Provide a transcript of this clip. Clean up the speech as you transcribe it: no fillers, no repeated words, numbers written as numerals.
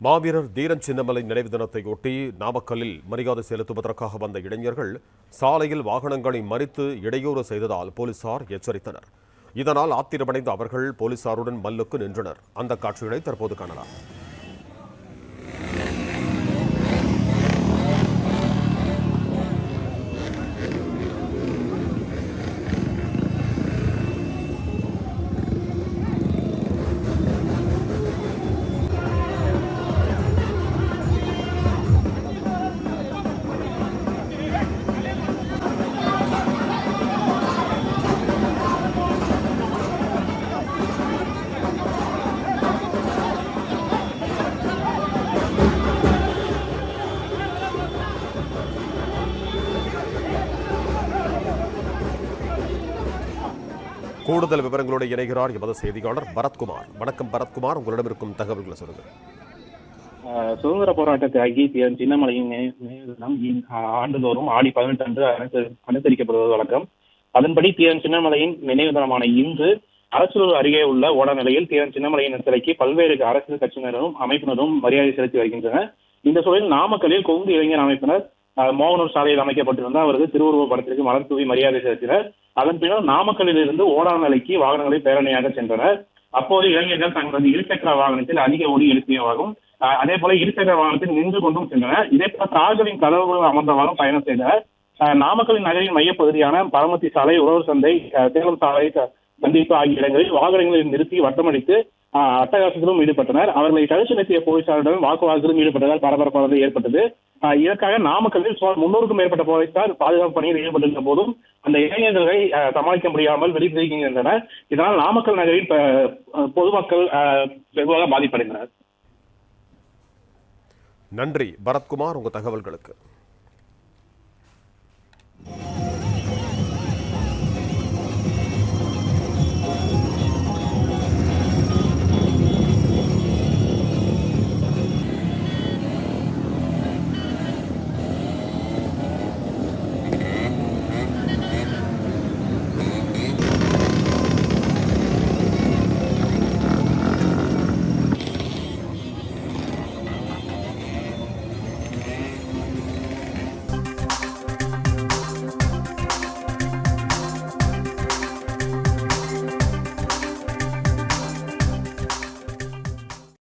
மாவீரர் தீரன் சின்னமலை நினைவு தினத்தையொட்டி நாமக்கல்லில் மரியாதை செலுத்துவதற்காக வந்த இளைஞர்கள் சாலையில் வாகனங்களை மறித்து இடையூறு செய்ததால் போலீசார் எச்சரித்தனர். இதனால் ஆத்திரமடைந்த அவர்கள் போலீசாருடன் மல்லுக்கு நின்றனர். அந்த காட்சிகளை தற்போது காணலாம். கூடுதல் விவரங்களோடு இணைகிறார் எமது செய்தியாளர் பரத்குமார். வணக்கம் பரத்குமார், உங்களிடம் இருக்கும் தகவல்களை சொல்லுங்கள். சுதந்திர போராட்ட தியாகி தீரன் சின்னமலையின் நினைவு தினம் ஆண்டுதோறும் ஆடி 18 அன்று அனுசரிக்கப்படுவது வழக்கம். அதன்படி தீரன் சின்னமலையின் நினைவு தினமான இன்று அரசூர் அருகே உள்ள ஓடநிலையில் தீரன் சின்னமலையின் சிலைக்கு பல்வேறு அரசியல் கட்சியினரும் அமைப்பினரும் மரியாதை செலுத்தி வருகின்றனர். இந்த சூழலில் நாமக்கல்லில் கொங்கு இளைஞர் அமைப்பினர் மோகனூர் சாலையில் அமைக்கப்பட்டிருந்த அவரது திருவுருவ படத்திற்கு மலர் தூவி மரியாதை செலுத்தினர். அதன் பின்னர் நாமக்கல்லில் இருந்து ஓடாநிலைக்கு வாகனங்களை பேரணியாக சென்றனர். அப்போது இளைஞர்கள் தங்களது இருசக்கர வாகனத்தில் அதிக ஒலி எழுப்பியவாகவும் அதே போல இருசக்கர வாகனத்தில் நின்று கொண்டும் சென்றனர். இதே போல கார்களின் கதவுகள் அமர்ந்தவாறும் பயணம் செய்தனர். நாமக்கல் நகரின் மையப்பகுதியான பரமத்தி சாலை, உழவர் சந்தை, சேலம் சாலை சந்திப்பு ஆகிய இடங்களில் வாகனங்களை நிறுத்தி வட்டமடித்து அட்டகாசத்திலும் ஈடுபட்டனர். அவர்களை தடுத்து நிறுத்திய போலீசாருடன் வாக்குவாதத்திலும் ஈடுபட்டதால் பரபரப்பானது ஏற்பட்டது. இதற்காக நாமக்கல்லில் சுமார் 300க்கும் மேற்பட்ட போலீசார் பாதுகாப்பு பணியில் ஈடுபட்டிருந்த போதும் அந்த இளைஞர்களை சமாளிக்க முடியாமல் வெளிப்படுகின்றனர். இதனால் நாமக்கல் நகரில் பொதுமக்கள் வெகுவாக பாதிப்படைந்தனர். நன்றி பரத்குமார், உங்க தகவல்களுக்கு.